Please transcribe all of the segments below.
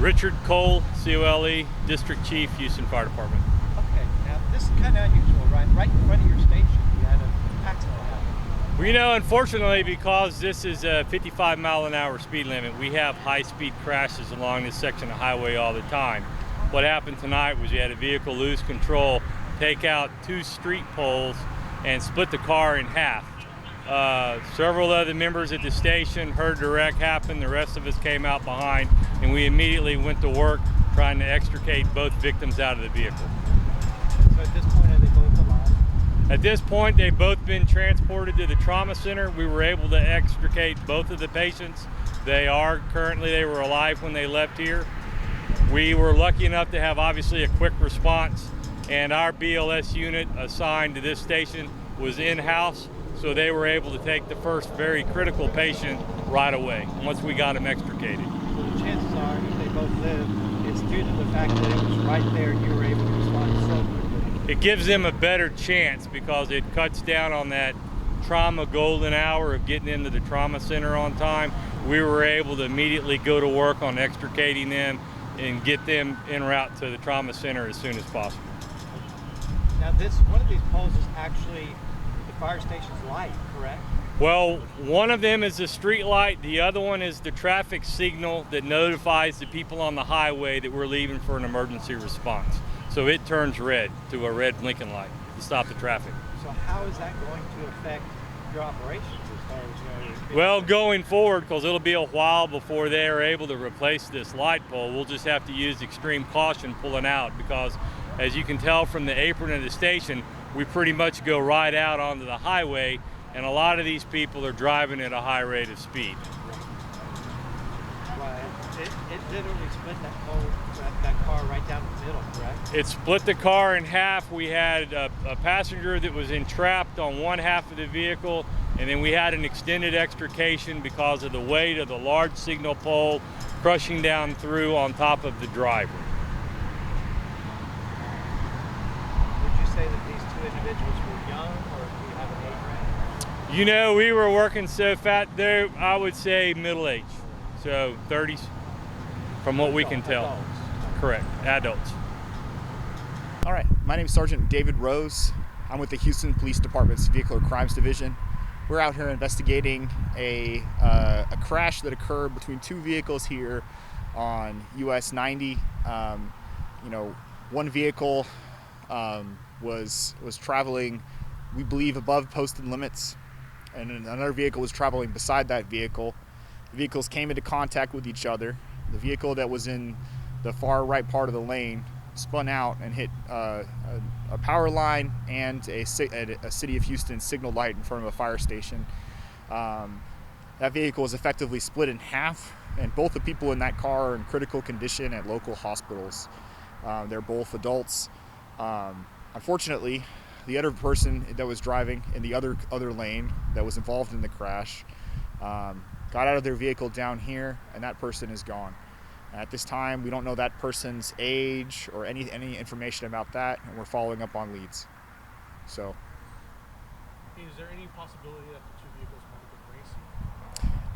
Richard Cole, C-O-L-E, District Chief, Houston Fire Department. Okay, now this is kind of unusual, right? Right in front of your station, you had an accident happen. Well, you know, unfortunately, because this is a 55-mile-an-hour speed limit, we have high-speed crashes along this section of highway all the time. What happened tonight was we had a vehicle lose control, take out two street poles, and split the car in half. Several other members at the station heard the wreck happen. The rest of us came out behind, and we immediately went to work trying to extricate both victims out of the vehicle. So at this point, are they both alive? At this point, they've both been transported to the trauma center. We were able to extricate both of the patients. They were alive when they left here. We were lucky enough to have obviously a quick response, and our BLS unit assigned to this station was in-house, so they were able to take the first very critical patient right away once we got them extricated. So the chances are, if they both live, it's due to the fact that it was right there and you were able to respond so quickly. It gives them a better chance because it cuts down on that trauma golden hour of getting into the trauma center on time. We were able to immediately go to work on extricating them and get them en route to the trauma center as soon as possible. Now one of these poles is actually the fire station's light, correct? Well, one of them is the street light, the other one is the traffic signal that notifies the people on the highway that we're leaving for an emergency response. So it turns red to a red blinking light to stop the traffic. So how is that going to affect your operations as far as Well, going forward, because it'll be a while before they are able to replace this light pole, we'll just have to use extreme caution pulling out because, as you can tell from the apron of the station, we pretty much go right out onto the highway, and a lot of these people are driving at a high rate of speed. Right. It literally split that car right down the middle, correct? It split the car in half. We had a passenger that was entrapped on one half of the vehicle, and then we had an extended extrication because of the weight of the large signal pole crushing down through on top of the driver. Would you say that these two individuals were young, or do you have an age range? You know, we were working so fat there, I would say middle age, so 30s, from what we can tell. Adults. Correct, adults. All right, my name is Sergeant David Rose. I'm with the Houston Police Department's Vehicular Crimes Division. We're out here investigating a crash that occurred between two vehicles here on US 90. One vehicle was traveling, we believe, above posted limits, and another vehicle was traveling beside that vehicle. The vehicles came into contact with each other. The vehicle that was in the far right part of the lane spun out and hit a power line and a City of Houston signal light in front of a fire station. That vehicle was effectively split in half, and both the people in that car are in critical condition at local hospitals. They're both adults. Unfortunately, the other person that was driving in the other lane that was involved in the crash got out of their vehicle down here, and that person is gone. At this time, we don't know that person's age or any information about that, and we're following up on leads. So, is there any possibility that the two vehicles might have been racing?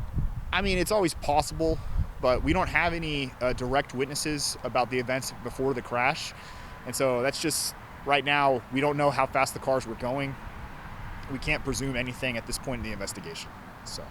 I mean, it's always possible, but we don't have any direct witnesses about the events before the crash, and so that's just, right now, we don't know how fast the cars were going. We can't presume anything at this point in the investigation. So.